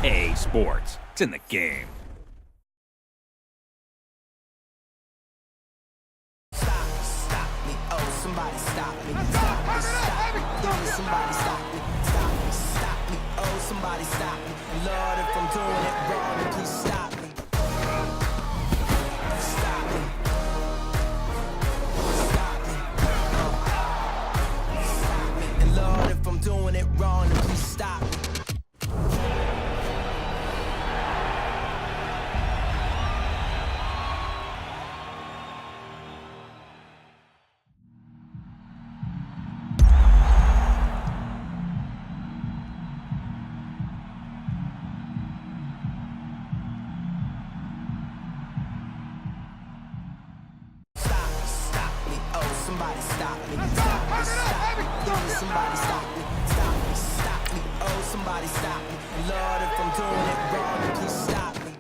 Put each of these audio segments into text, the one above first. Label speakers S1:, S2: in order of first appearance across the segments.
S1: A Sports. It's in the game.
S2: Stop me, oh, somebody stop me. Stop me, somebody stop me. Stop me, oh, somebody stop me. Lord, if I'm doing it wrong, then please stop me. Stop me. Stop me. Stop me. And Lord, if I'm doing it wrong, then please stop me. Somebody stop me. Stop me, stop me. Somebody stop me. Stop me, oh, somebody stop me. Lord, if I'm doing it wrong, then please stop me.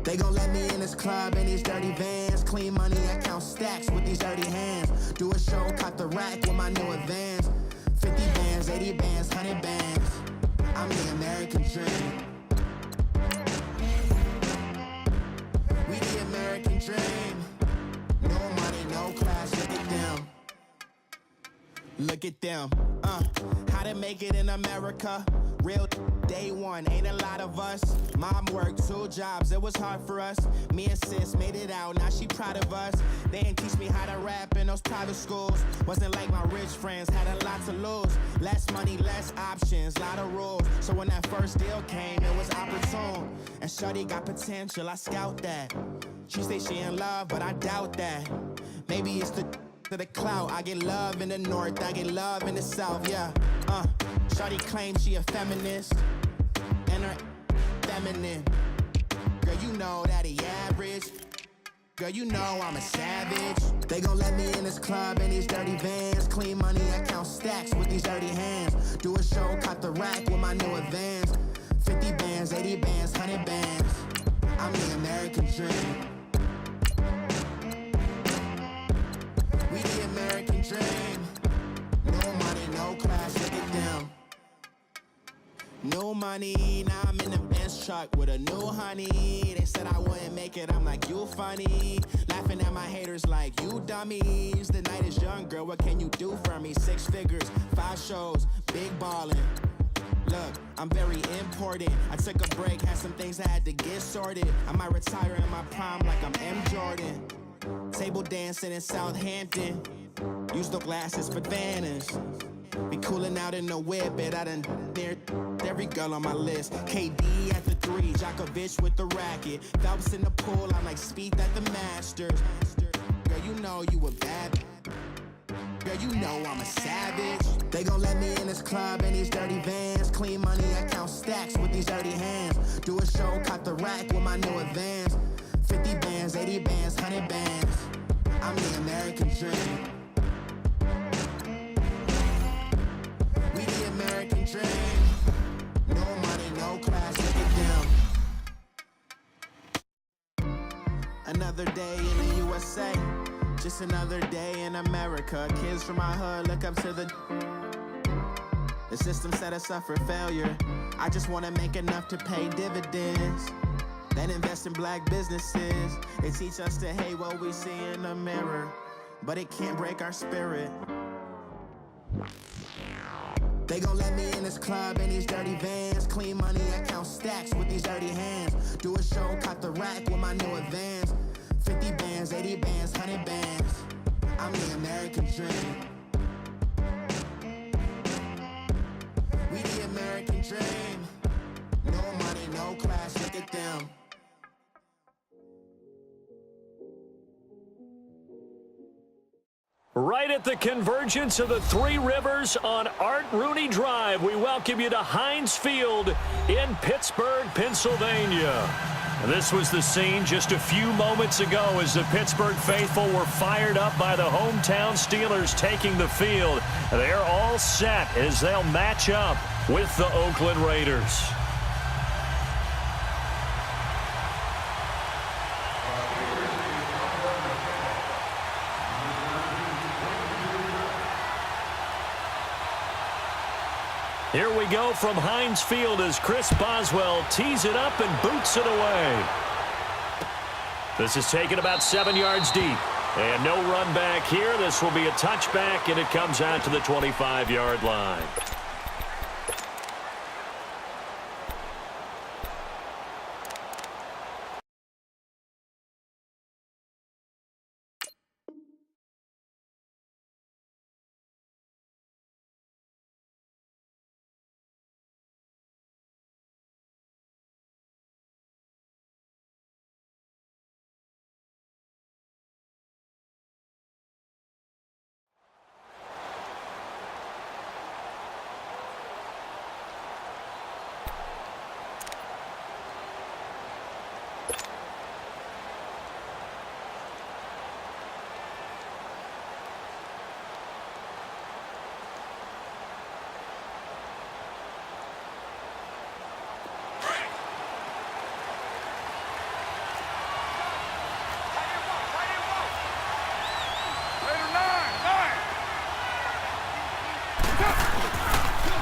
S2: They gon' let me in this club in these dirty vans. Clean money, I count stacks with these dirty hands. Do a show, caught the rack with my new advance. 50 bands, 80 bands, 100 bands. I'm the American dream. We the American dream. No money, no class, look at them. Look at them. How to make it in America. Real day one, ain't a lot of us. Mom worked 2 jobs, it was hard for us. Me and sis made it out, now she proud of us. They didn't teach me how to rap in those private schools. Wasn't like my rich friends, had a lot to lose. Less money, less options, lot of rules. So when that first deal came, it was opportune. And shorty got potential, I scout that. She say she in love, but I doubt that. Maybe it's the to the clout. I get love in the north, I get love in the south, yeah. Shorty claims she a feminist, and her feminine. Girl, you know that he average. Girl, you know I'm a savage. They gon' let me in this club in these dirty vans. Clean money, I count stacks with these dirty hands. Do a show, caught the rack with my new advance. 50 bands, 80 bands, 100 bands. I'm the American dream. We the American dream. No money, no class, look at them. No money, now I'm in the Benz truck with a new honey. They said I wouldn't make it, I'm like, you funny. Laughing at my haters like, you dummies. The night is young, girl, what can you do for me? 6 figures, 5 shows, big ballin'. Look, I'm very important. I took a break, had some things I had to get sorted. I might retire in my prime like I'm M. Jordan. Table dancing in Southampton. Use the glasses for Vanish. Be cooling out in the whip, but I done near every girl on my list. KD at the 3, Djokovic with the racket. Phelps in the pool, I'm like Speed at the Masters. Girl, you know you a bad. Girl, you know I'm a savage. They gon' let me in this club in these dirty vans. Clean money, I count stacks with these dirty hands. Do a show, caught the rack with my new advance. 50 bands, 80 bands, 100 bands. I'm the American dream. We the American dream. No money, no class, look at them. Another day in the USA. Just another day in America. Kids from my hood look up to the system set us up for failure. I just wanna make enough to pay dividends. Then invest in black businesses. They teach us to hate what we see in the mirror, but it can't break our spirit. They gon' let me in this club in these dirty vans. Clean money, I count stacks with these dirty hands. Do a show, caught the rack with my new advance. 50 bands, 80 bands, 100 bands. I'm the American dream. We the American dream. No money, no class, look at them.
S3: Right at the convergence of the Three Rivers on Art Rooney Drive, we welcome you to Heinz Field in Pittsburgh, Pennsylvania. This was the scene just a few moments ago as the Pittsburgh faithful were fired up by the hometown Steelers taking the field. They're all set as they'll match up with the Oakland Raiders. Here we go from Heinz Field as Chris Boswell tees it up and boots it away. This is taken about 7 yards deep. And no run back here. This will be a touchback, and it comes out to the 25-yard line.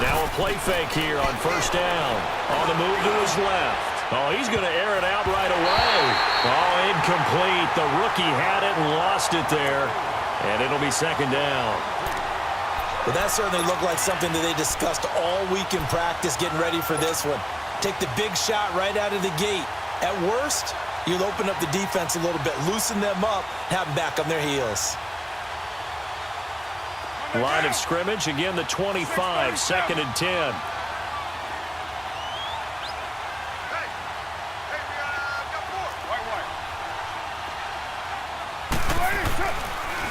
S3: Now a play fake here on first down. On the move to his left. Oh, he's going to air it out right away. Oh, incomplete. The rookie had it and lost it there. And it'll be second down.
S4: Well, that certainly looked like something that they discussed all week in practice getting ready for this one. Take the big shot right out of the gate. At worst, you'll open up the defense a little bit, loosen them up, have them back on their heels.
S3: Line of scrimmage, again the 25, second and 10.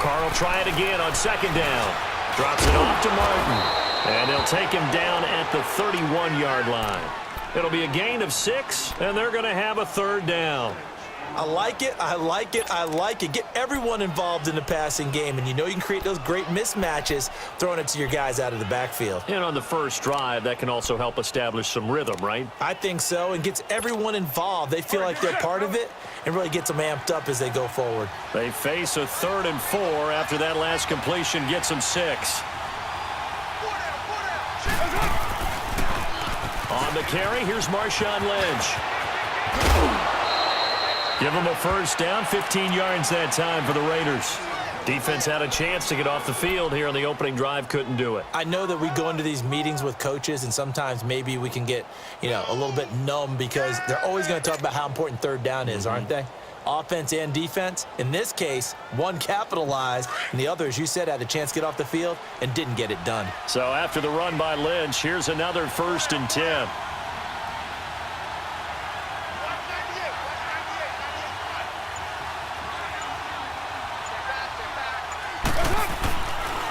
S3: Carr will try it again on second down. Drops it off to Martin. And they'll take him down at the 31-yard line. It'll be a gain of 6, and they're going to have a third down.
S4: I like it, I like it, I like it. Get everyone involved in the passing game, and you know you can create those great mismatches throwing it to your guys out of the backfield.
S3: And on the first drive, that can also help establish some rhythm, right?
S4: I think so, and gets everyone involved. They feel like they're part of it and really gets them amped up as they go forward.
S3: They face a 3rd and 4 after that last completion gets them 6. On the carry, here's Marshawn Lynch. Give them a first down, 15 yards that time for the Raiders. Defense had a chance to get off the field here on the opening drive, couldn't do it.
S4: I know that we go into these meetings with coaches, and sometimes maybe we can get, a little bit numb because they're always going to talk about how important third down is, aren't they? Offense and defense. In this case, one capitalized, and the other, as you said, had a chance to get off the field and didn't get it done.
S3: So after the run by Lynch, here's another 1st and 10.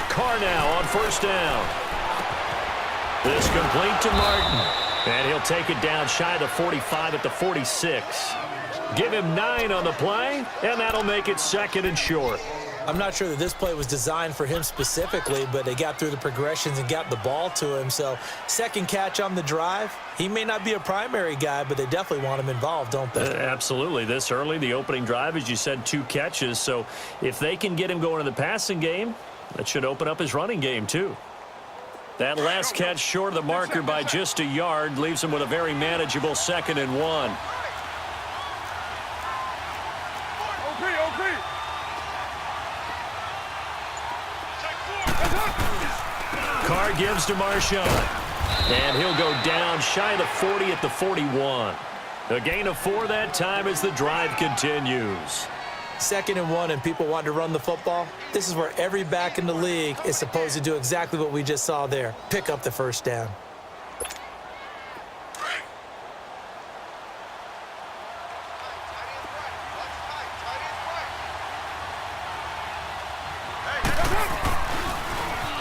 S3: Carr now on first down. This complete to Martin. And he'll take it down shy of the 45 at the 46. Give him 9 on the play, and that'll make it 2nd and short.
S4: I'm not sure that this play was designed for him specifically, but they got through the progressions and got the ball to him. So second catch on the drive. He may not be a primary guy, but they definitely want him involved, don't they?
S3: Absolutely. This early, the opening drive, as you said, 2 catches. So if they can get him going in the passing game, that should open up his running game, too. That last catch short of the marker by just a yard leaves him with a very manageable 2nd and 1. Carr gives to Marshawn. And he'll go down shy of the 40 at the 41. A gain of 4 that time as the drive continues.
S4: 2nd and 1 and people want to run the football. This is where every back in the league is supposed to do exactly what we just saw there. Pick up the first down.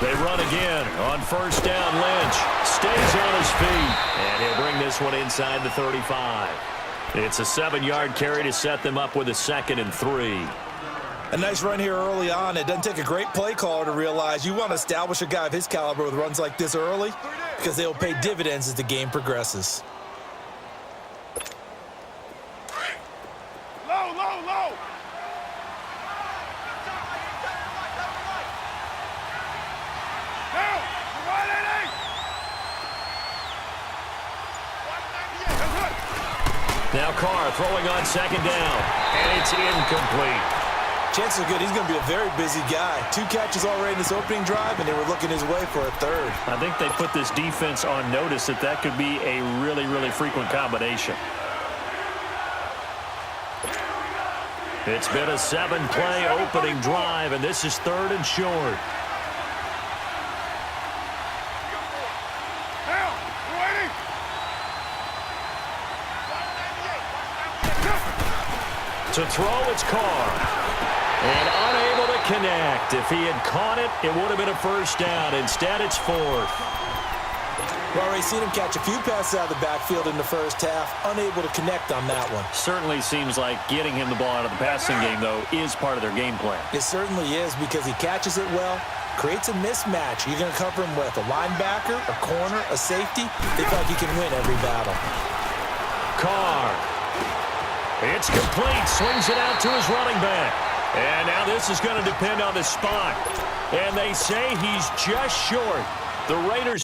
S3: They run again on first down. Lynch stays on his feet, and he'll bring this one inside the 35. It's a 7-yard carry to set them up with a 2nd and 3.
S4: A nice run here early on. It doesn't take a great play caller to realize you want to establish a guy of his caliber with runs like this early because they'll pay dividends as the game progresses.
S5: Low.
S3: Carr throwing on second down, and it's incomplete.
S4: Chances are good he's going to be a very busy guy. 2 catches already in this opening drive, and they were looking his way for a third.
S3: I think they put this defense on notice that could be a really, really frequent combination. It's been a 7-play opening drive, and this is 3rd and short. To throw, it's Carr. And unable to connect. If he had caught it, it would have been a first down. Instead, it's 4th.
S4: We've already seen him catch a few passes out of the backfield in the first half. Unable to connect on that one.
S3: Certainly seems like getting him the ball out of the passing game, though, is part of their game plan.
S4: It certainly is because he catches it well, creates a mismatch. You're going to cover him with a linebacker, a corner, a safety. They feel like he can win every battle.
S3: Carr. It's complete. Swings it out to his running back. And now this is going to depend on the spot. And they say he's just short. The Raiders.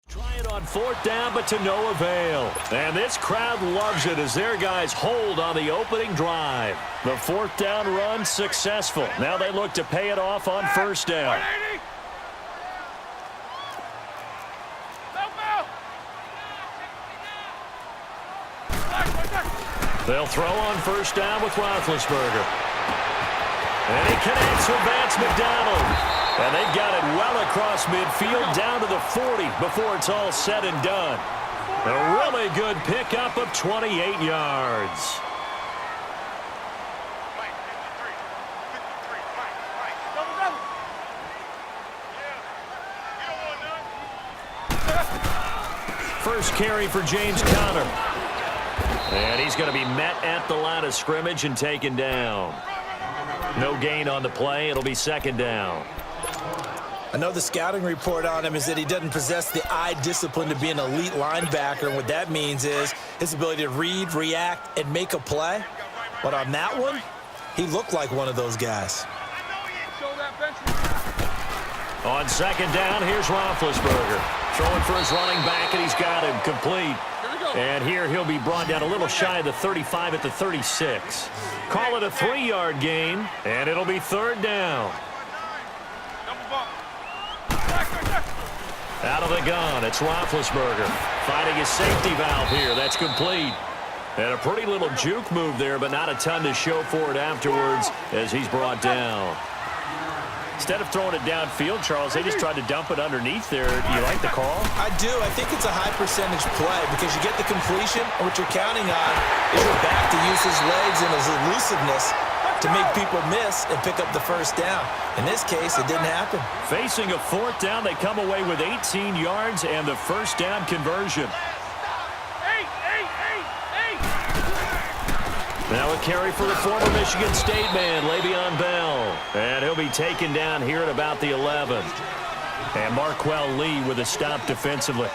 S3: Try it on 4th down, but to no avail. And this crowd loves it as their guys hold on the opening drive. The 4th down run successful. Now they look to pay it off on 1st down. They'll throw on 1st down with Roethlisberger. And he connects with Vance McDonald. And they've got it well across midfield down to the 40 before it's all said and done. A really good pickup of 28 yards. First carry for James Conner. And he's going to be met at the line of scrimmage and taken down. No gain on the play. It'll be 2nd down.
S4: I know the scouting report on him is that he doesn't possess the eye discipline to be an elite linebacker, and what that means is his ability to read, react, and make a play. But on that one, he looked like one of those guys.
S3: On 2nd down, here's Roethlisberger. Throwing for his running back, and he's got him complete. And here he'll be brought down a little shy of the 35 at the 36. Call it a 3-yard gain, and it'll be 3rd down. Out of the gun, it's Roethlisberger finding his safety valve here. That's complete. And a pretty little juke move there, but not a ton to show for it afterwards as he's brought down. Instead of throwing it downfield, Charles, they just tried to dump it underneath there. Do you like the call?
S4: I do. I think it's a high percentage play because you get the completion, and what you're counting on is your back to use his legs and his elusiveness to make people miss and pick up the 1st down. In this case, it didn't happen.
S3: Facing a 4th down, they come away with 18 yards and the 1st down conversion. Now a carry for the former Michigan State man, Le'Veon Bell. And he'll be taken down here at about the 11. And Marquell Lee with a stop defensively.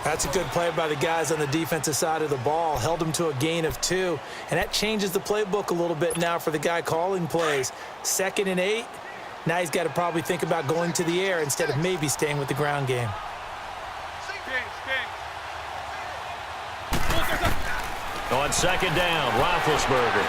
S4: That's a good play by the guys on the defensive side of the ball. Held him to a gain of 2. And that changes the playbook a little bit now for the guy calling plays. 2nd and 8. Now he's got to probably think about going to the air instead of maybe staying with the ground game.
S3: On 2nd down, Roethlisberger.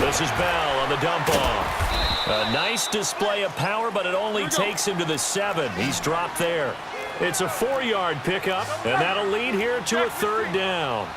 S3: This is Bell on the dump off. A nice display of power, but it only takes him to the 7. He's dropped there. It's a 4-yard pickup, and that'll lead here to a 3rd down.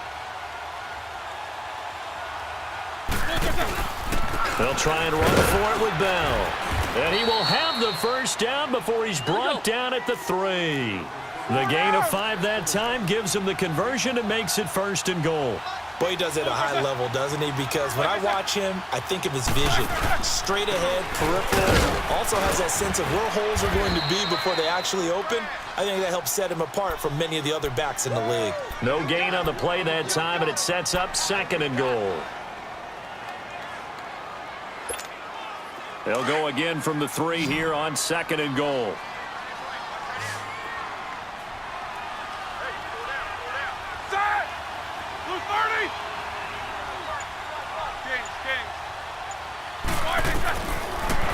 S3: They'll try and run for it with Bell. And he will have the 1st down before he's brought down at the 3. The gain of 5 that time gives him the conversion and makes it 1st and goal.
S4: Boy, he does it at a high level, doesn't he? Because when I watch him, I think of his vision. Straight ahead, peripheral. Also has that sense of where holes are going to be before they actually open. I think that helps set him apart from many of the other backs in the league.
S3: No gain on the play that time, and it sets up 2nd and goal. They'll go again from the 3 here on 2nd and goal.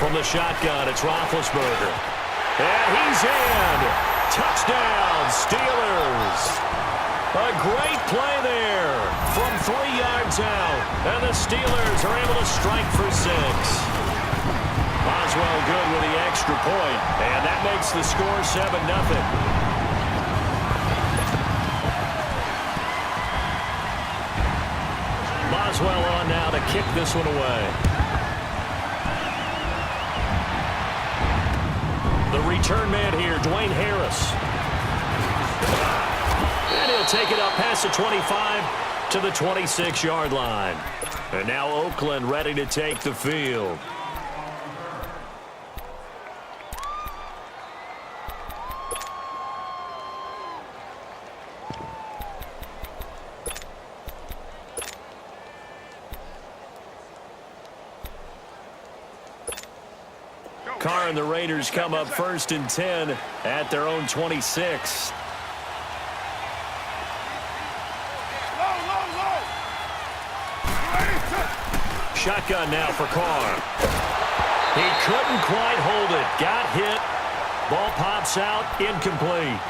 S3: From the shotgun, it's Roethlisberger. And he's in. Touchdown, Steelers. A great play there from 3 yards out. And the Steelers are able to strike for 6. Boswell good with the extra point. And that makes the score 7-0. Boswell on now to kick this one away. The return man here, Dwayne Harris. And he'll take it up past the 25 to the 26-yard line. And now Oakland ready to take the field. Carr and the Raiders come up 1st and 10 at their own 26. Shotgun now for Carr. He couldn't quite hold it. Got hit. Ball pops out. Incomplete.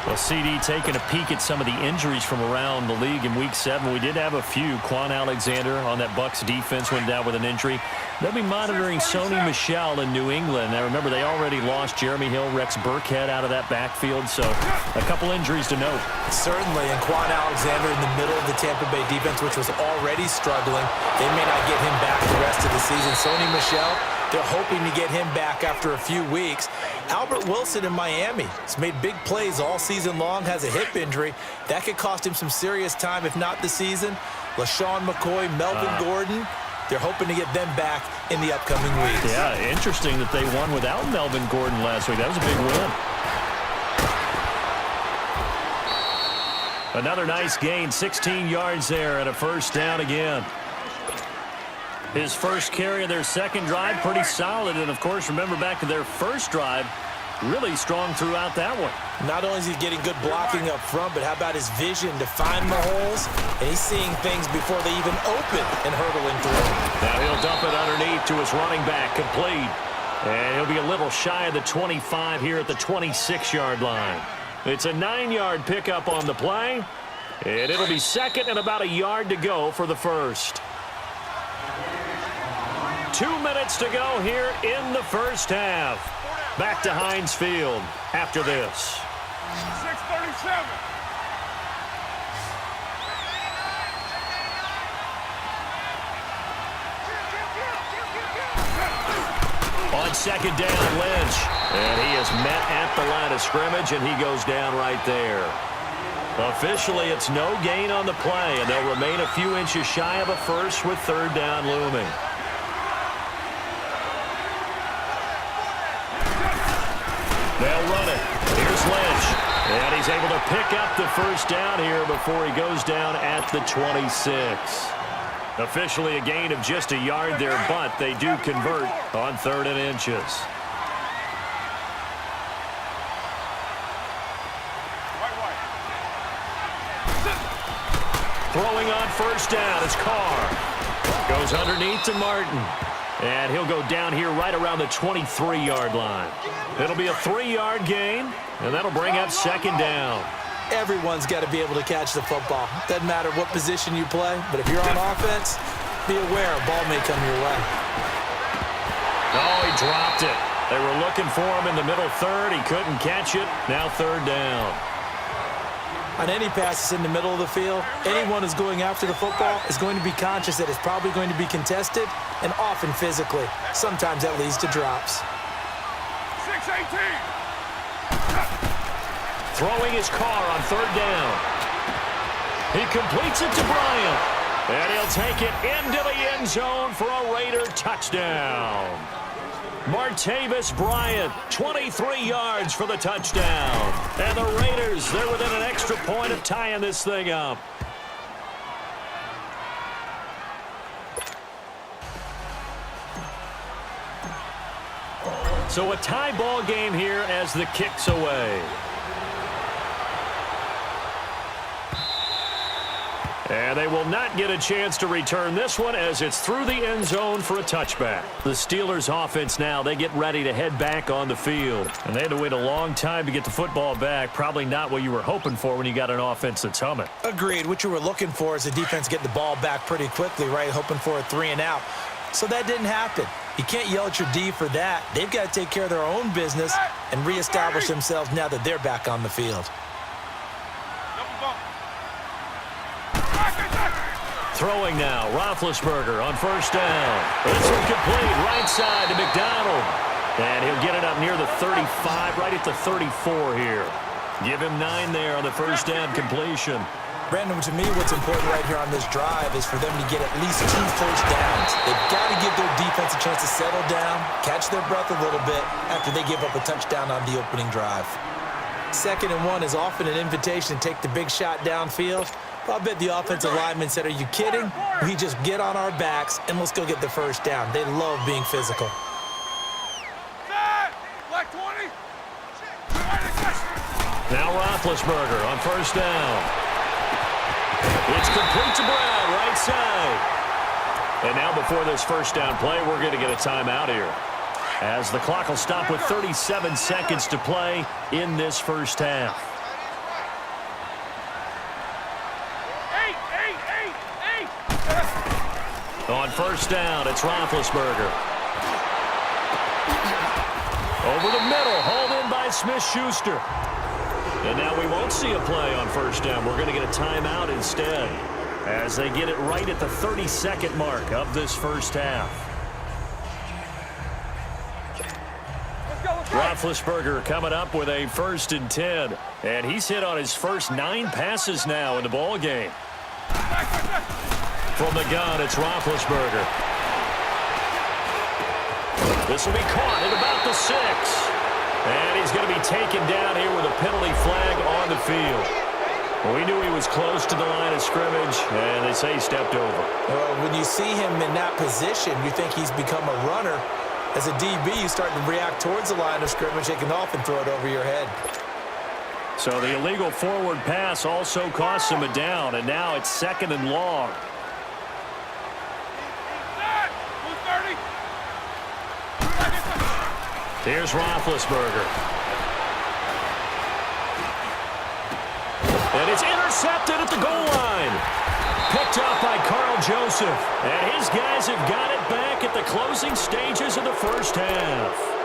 S3: Well, CD taking a peek at some of the injuries from around the league in Week 7. We did have a few. Quan Alexander on that Bucs defense went down with an injury. They'll be monitoring Sony Michel in New England. Now, remember, they already lost Jeremy Hill, Rex Burkhead out of that backfield, so a couple injuries to note.
S4: Certainly, and Quan Alexander in the middle of the Tampa Bay defense, which was already struggling. They may not get him back the rest of the season. Sony Michel, they're hoping to get him back after a few weeks. Albert Wilson in Miami has made big plays all season long, has a hip injury. That could cost him some serious time, if not the season. LaShawn McCoy, Melvin Gordon, they're hoping to get them back in the upcoming weeks.
S3: Yeah, interesting that they won without Melvin Gordon last week. That was a big win. Another nice gain, 16 yards there and a 1st down again. His first carry of their 2nd drive, pretty solid. And, of course, remember back to their 1st drive, really strong throughout that one.
S4: Not only is he getting good blocking up front, but how about his vision to find the holes? And he's seeing things before they even open and hurdling through.
S3: Now he'll dump it underneath to his running back, complete. And he'll be a little shy of the 25 here at the 26-yard line. It's a 9-yard pickup on the play. And it'll be 2nd and about a yard to go for the 1st. 2 minutes to go here in the 1st half. Back to Heinz Field after this.
S5: 6:37.
S3: On 2nd down, Lynch. And he is met at the line of scrimmage, and he goes down right there. Officially, it's no gain on the play, and they'll remain a few inches shy of a 1st with 3rd down looming. They'll run it. Here's Lynch. And he's able to pick up the 1st down here before he goes down at the 26. Officially a gain of just a yard there, but they do convert on 3rd and inches. Throwing on 1st down is Carr. Goes underneath to Martin. And he'll go down here right around the 23-yard line. It'll be a 3-yard gain, and that'll bring up 2nd down.
S4: Everyone's got to be able to catch the football. Doesn't matter what position you play, but if you're on offense, be aware a ball may come your way.
S3: Oh, he dropped it. They were looking for him in the middle 3rd. He couldn't catch it. Now 3rd down.
S4: On any passes in the middle of the field, anyone who's going after the football is going to be conscious that it's probably going to be contested and often physically. Sometimes that leads to drops.
S5: 6:18.
S3: Throwing his Carr on 3rd down. He completes it to Bryant. And he'll take it into the end zone for a Raider touchdown. Martavis Bryant, 23 yards for the touchdown. And the Raiders, they're within an extra point of tying this thing up. So a tie ball game here as the kick's away. And they will not get a chance to return this one as it's through the end zone for a touchback. The Steelers offense now, they get ready to head back on the field. And they had to wait a long time to get the football back. Probably not what you were hoping for when you got an offense that's humming.
S4: Agreed. What you were looking for is the defense get the ball back pretty quickly, right? Hoping for a 3-and-out. So that didn't happen. You can't yell at your D for that. They've got to take care of their own business and reestablish themselves now that they're back on the field.
S3: Throwing now, Roethlisberger on first down. This one complete, right side to McDonald. And he'll get it up near the 35, right at the 34 here. Give him 9 there on the first down completion.
S4: Brandon, to me, what's important right here on this drive is for them to get at least 2 first downs. They've got to give their defense a chance to settle down, catch their breath a little bit after they give up a touchdown on the opening drive. 2nd and 1 is often an invitation to take the big shot downfield. I bet the offensive lineman said, are you kidding? We just get on our backs and let's go get the first down. They love being physical.
S3: Now Roethlisberger on first down. It's complete to Brown, right side. And now before this first down play, we're going to get a timeout here, as the clock will stop with 37 seconds to play in this first half. On first down, it's Roethlisberger. Over the middle, hauled in by Smith-Schuster. And now we won't see a play on first down. We're going to get a timeout instead, as they get it right at the 30-second mark of this first half. Roethlisberger coming up with a 1st and 10. And he's hit on his first 9 passes now in the ball game. From the gun, it's Roethlisberger. This will be caught at about the 6. And he's going to be taken down here with a penalty flag on the field. We knew he was close to the line of scrimmage, and they say he stepped over.
S4: Well, when you see him in that position, you think he's become a runner. As a DB, you start to react towards the line of scrimmage. They can often throw it over your head.
S3: So the illegal forward pass also costs him a down, and now it's 2nd and long. Here's Roethlisberger. And it's intercepted at the goal line. Picked up by Carl Joseph. And his guys have got it back at the closing stages of the first half.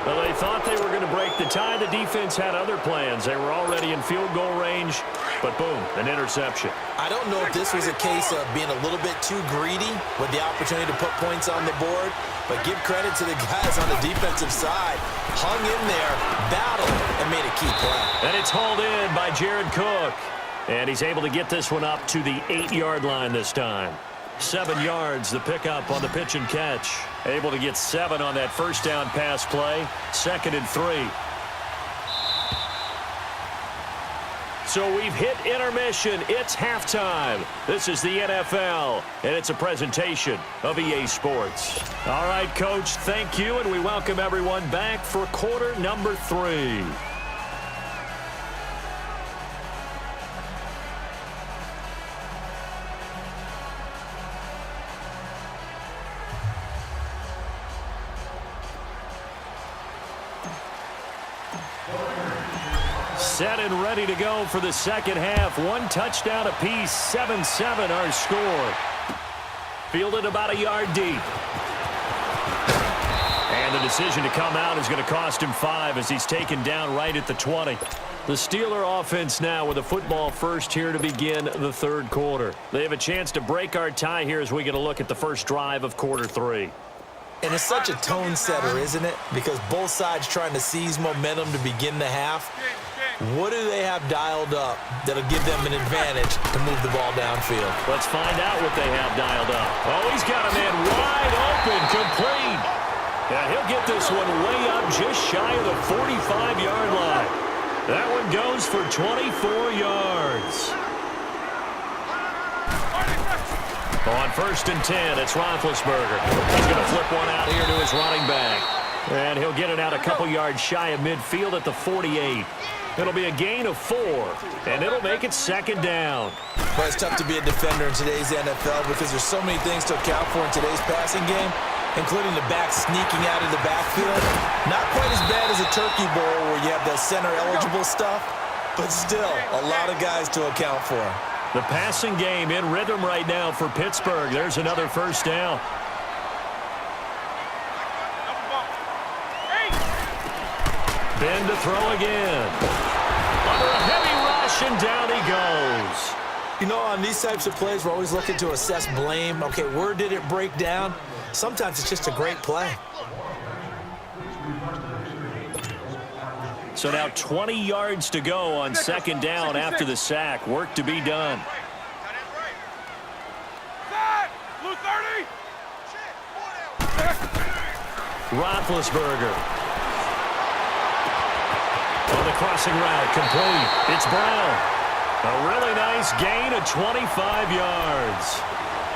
S3: Well, they thought they were going to break the tie. The defense had other plans. They were already in field goal range, but boom, an interception.
S4: I don't know if this was a case of being a little bit too greedy with the opportunity to put points on the board, but give credit to the guys on the defensive side. Hung in there, battled, and made a key play.
S3: And it's hauled in by Jared Cook. And he's able to get this one up to the 8-yard line this time. 7 yards, the pickup on the pitch and catch. Able to get 7 on that first down pass play. 2nd and 3. So we've hit intermission. It's halftime. This is the NFL, and it's a presentation of EA Sports. All right, Coach, thank you, and we welcome everyone back for quarter number 3. Set and ready to go for the second half. 1 touchdown apiece, 7-7 our score. Fielded about a yard deep. And the decision to come out is going to cost him 5 as he's taken down right at the 20. The Steeler offense now with a football first here to begin the third quarter. They have a chance to break our tie here as we get a look at the first drive of quarter 3.
S4: And it's such a tone setter, isn't it? Because both sides trying to seize momentum to begin the half. What do they have dialed up that'll give them an advantage to move the ball downfield?
S3: Let's find out what they have dialed up. Oh, he's got a man wide open, complete. Yeah, he'll get this one way up just shy of the 45-yard line. That one goes for 24 yards. On 1st and 10, it's Roethlisberger. He's going to flip one out here to his running back. And he'll get it out a couple yards shy of midfield at the 48. It'll be a gain of 4, and it'll make it 2nd down.
S4: But it's tough to be a defender in today's NFL because there's so many things to account for in today's passing game, including the back sneaking out of the backfield. Not quite as bad as a turkey bowl where you have the center-eligible stuff, but still a lot of guys to account for.
S3: The passing game in rhythm right now for Pittsburgh. There's another 1st down. Ben to throw again. Under a heavy rush, and down he goes.
S4: You know, on these types of plays, we're always looking to assess blame. Okay, where did it break down? Sometimes it's just a great play.
S3: So now 20 yards to go on 2nd down after the sack. Work to be done.
S5: Blue 30.
S3: Roethlisberger. On the crossing route, complete. It's Brown. A really nice gain of 25 yards.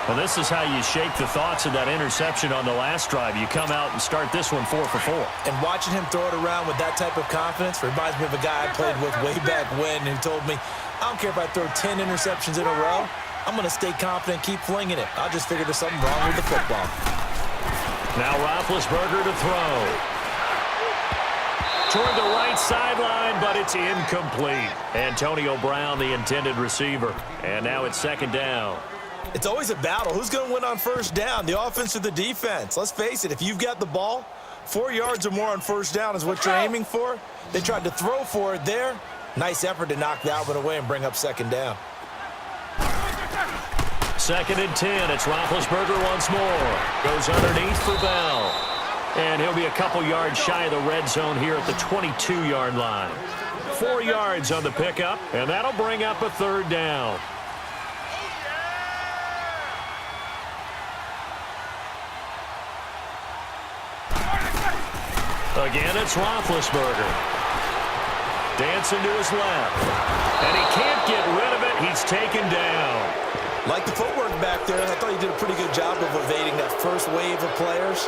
S3: Well, this is how you shake the thoughts of that interception on the last drive. You come out and start this one 4 for 4.
S4: And watching him throw it around with that type of confidence reminds me of a guy I played with way back when who told me, I don't care if I throw 10 interceptions in a row. I'm going to stay confident, keep flinging it. I'll just figure there's something wrong with the football.
S3: Now Roethlisberger to throw. Toward the right sideline, but it's incomplete. Antonio Brown, the intended receiver. And now it's 2nd down.
S4: It's always a battle. Who's going to win on 1st down, the offense or the defense? Let's face it, if you've got the ball, 4 yards or more on 1st down is what you're aiming for. They tried to throw for it there. Nice effort to knock that one away and bring up 2nd down.
S3: 2nd and 10. It's Roethlisberger once more. Goes underneath for Bell. And he'll be a couple yards shy of the red zone here at the 22-yard line. 4 yards on the pickup, and that'll bring up a 3rd down. Again, it's Roethlisberger. Dancing to his left. And he can't get rid of it. He's taken down.
S4: Like the footwork back there, I thought he did a pretty good job of evading that first wave of players.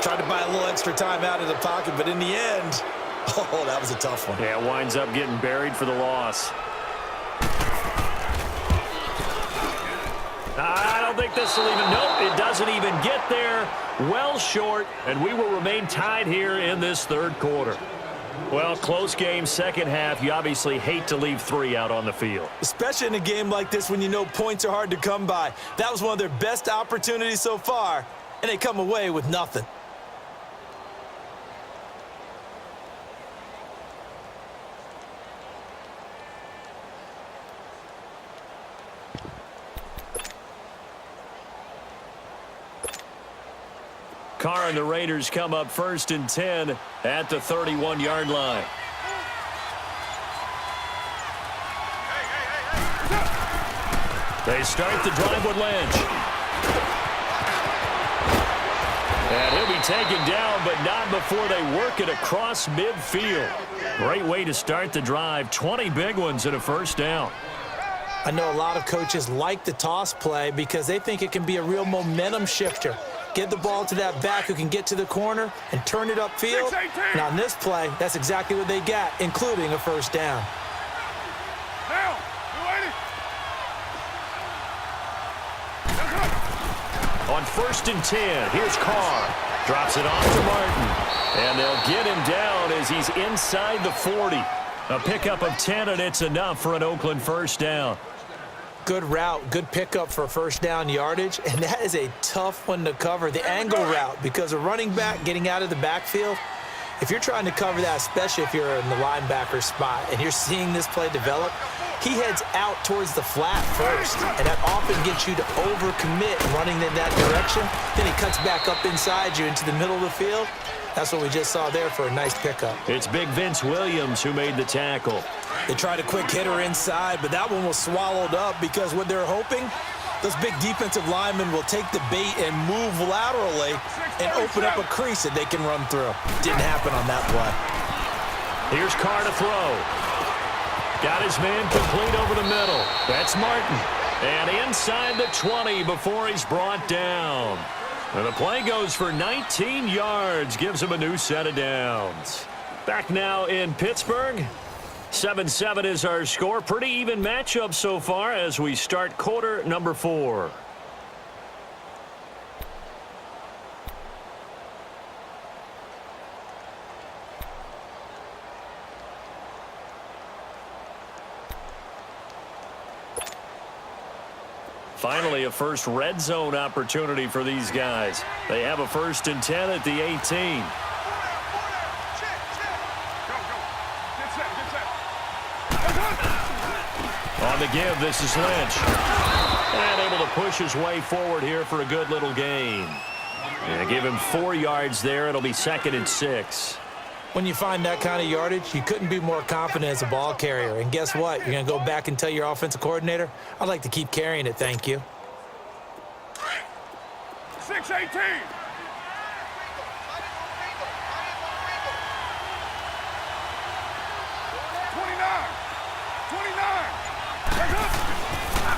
S4: Tried to buy a little extra time out of the pocket, but in the end, oh, that was a tough one.
S3: Yeah, winds up getting buried for the loss. I don't think this will even, nope, it doesn't even get there. Well short, and we will remain tied here in this 3rd quarter. Well, close game, 2nd half. You obviously hate to leave 3 out on the field.
S4: Especially in a game like this when you know points are hard to come by. That was one of their best opportunities so far, and they come away with nothing.
S3: Carr and the Raiders come up 1st and 10 at the 31-yard line. They start the drive with Lynch. And he'll be taken down, but not before they work it across midfield. Great way to start the drive. 20 big ones and a 1st down.
S4: I know a lot of coaches like the toss play because they think it can be a real momentum shifter. Get the ball to that back who can get to the corner and turn it upfield. And on this play, that's exactly what they got, including a 1st down.
S5: Now,
S3: On 1st and 10, here's Carr. Drops it off to Martin. And they'll get him down as he's inside the 40. A pickup of 10, and it's enough for an Oakland 1st down.
S4: Good route, good pickup for 1st down yardage, and that is a tough one to cover, the angle route, because a running back getting out of the backfield, if you're trying to cover that, especially if you're in the linebacker spot and you're seeing this play develop, he heads out towards the flat first, and that often gets you to overcommit running in that direction. Then he cuts back up inside you into the middle of the field. That's what we just saw there for a nice pickup.
S3: It's big Vince Williams who made the tackle.
S4: They tried a quick hitter inside, but that one was swallowed up because what they're hoping, those big defensive linemen will take the bait and move laterally and open up a crease that they can run through. Didn't happen on that play.
S3: Here's Carr to throw. Got his man complete over the middle. That's Martin. And inside the 20 before he's brought down. And the play goes for 19 yards. Gives him a new set of downs. Back now in Pittsburgh. 7-7 is our score. Pretty even matchup so far as we start quarter number 4. Finally, a first red zone opportunity for these guys. They have a 1st and 10 at the 18. On the give, this is Lynch. And able to push his way forward here for a good little gain. And give him 4 yards there. It'll be 2nd and 6.
S4: When you find that kind of yardage, you couldn't be more confident as a ball carrier. And guess what? You're going to go back and tell your offensive coordinator, I'd like to keep carrying it, thank you.
S5: 6-18.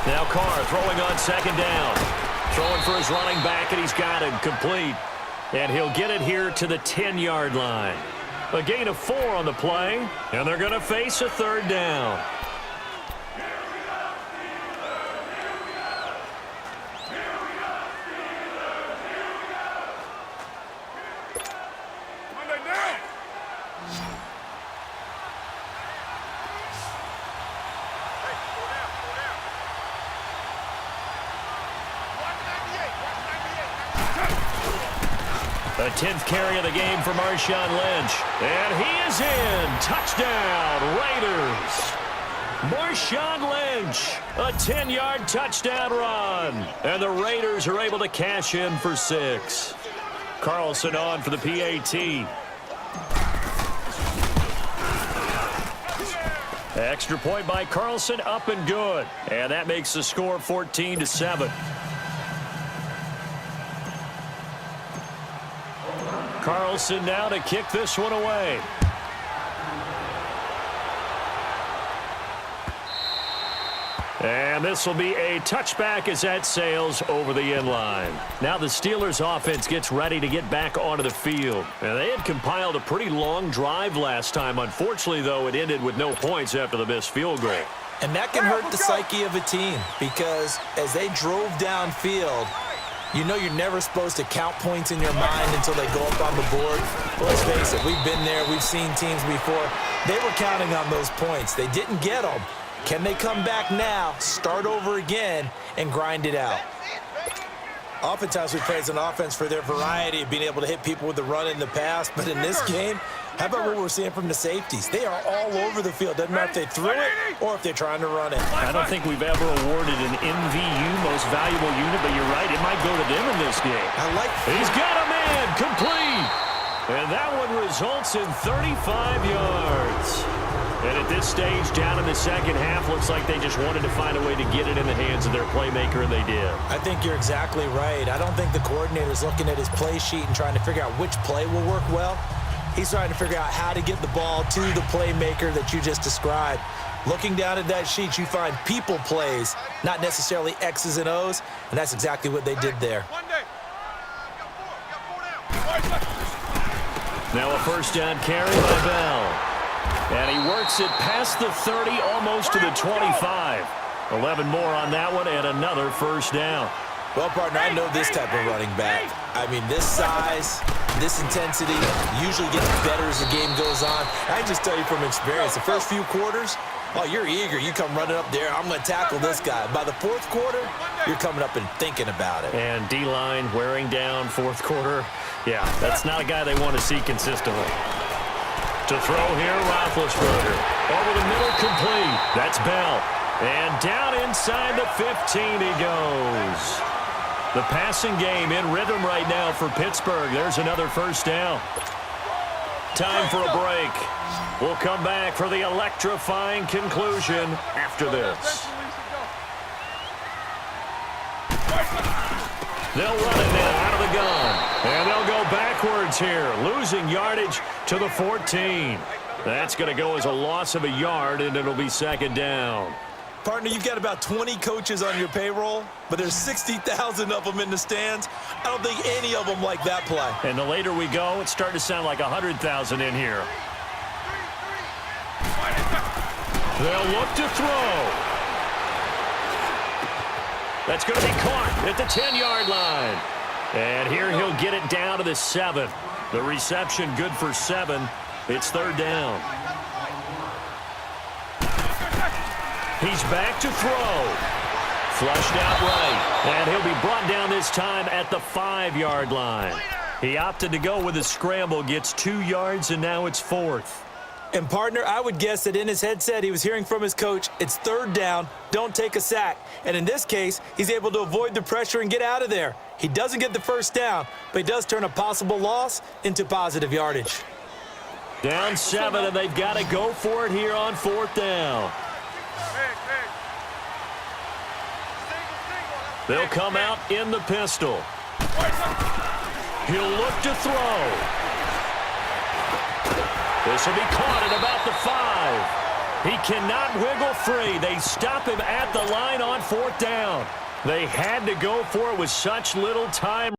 S3: Now Carr throwing on 2nd down. Throwing for his running back, and he's got him complete. And he'll get it here to the 10-yard line. A gain of 4 on the play, and they're going to face a 3rd down. The 10th carry of the game for Marshawn Lynch. And he is in. Touchdown, Raiders. Marshawn Lynch, a 10-yard touchdown run. And the Raiders are able to cash in for 6. Carlson on for the PAT. Extra point by Carlson, up and good. And that makes the score 14-7. Carlson now to kick this one away. And this will be a touchback as that sails over the end line. Now the Steelers offense gets ready to get back onto the field. And they had compiled a pretty long drive last time. Unfortunately, though, it ended with no points after the missed field goal.
S4: And that can hurt the psyche of a team because as they drove downfield, you know you're never supposed to count points in your mind until they go up on the board. But let's face it, we've been there. We've seen teams before. They were counting on those points. They didn't get them. Can they come back now, start over again, and grind it out? Oftentimes we praise an offense for their variety of being able to hit people with the run in the pass. But in this game, how about what we're seeing from the safeties? They are all over the field. Doesn't matter if they threw it or if they're trying to run it.
S3: I don't think we've ever awarded an MVU, most valuable unit, but you're right, it might go to them in this game. He's got a man, complete. And that one results in 35 yards. And at this stage, down in the second half, looks like they just wanted to find a way to get it in the hands of their playmaker, and they did.
S4: I think you're exactly right. I don't think the coordinator's looking at his play sheet and trying to figure out which play will work well. He's trying to figure out how to get the ball to the playmaker that you just described. Looking down at that sheet, you find people plays, not necessarily X's and O's, and that's exactly what they did there.
S3: Now a 1st down carry by Bell. And he works it past the 30, almost to the 25. 11 more on that one, and another 1st down.
S4: Well, partner, I know this type of running back. I mean, this size, this intensity usually gets better as the game goes on. I just tell you from experience, the first few quarters, oh, you're eager. You come running up there, I'm going to tackle this guy. By the 4th quarter, you're coming up and thinking about it.
S3: And D-line wearing down 4th quarter. Yeah, that's not a guy they want to see consistently. To throw here, Roethlisberger. Over the middle, complete. That's Bell. And down inside the 15 he goes. The passing game in rhythm right now for Pittsburgh. There's another 1st down. Time for a break. We'll come back for the electrifying conclusion after this. They'll run it now out of the gun. And they'll go backwards here, losing yardage to the 14. That's going to go as a loss of a yard, and it'll be second down.
S4: Partner, you've got about 20 coaches on your payroll, but there's 60,000 of them in the stands. I don't think any of them like that play.
S3: And the later we go, it's starting to sound like 100,000 in here. They'll look to throw. That's going to be caught at the 10-yard line. And here he'll get it down to the 7. The reception good for 7. It's third down. He's back to throw. Flushed out right. And he'll be brought down this time at the 5-yard line. He opted to go with a scramble, gets 2 yards, and now it's 4th.
S4: And, partner, I would guess that in his headset he was hearing from his coach, it's third down, don't take a sack. And in this case, he's able to avoid the pressure and get out of there. He doesn't get the first down, but he does turn a possible loss into positive yardage.
S3: Down 7, and they've got to go for it here on 4th down. They'll come out in the pistol. He'll look to throw. This will be caught at about the 5. He cannot wiggle free. They stop him at the line on 4th down. They had to go for it with such little time.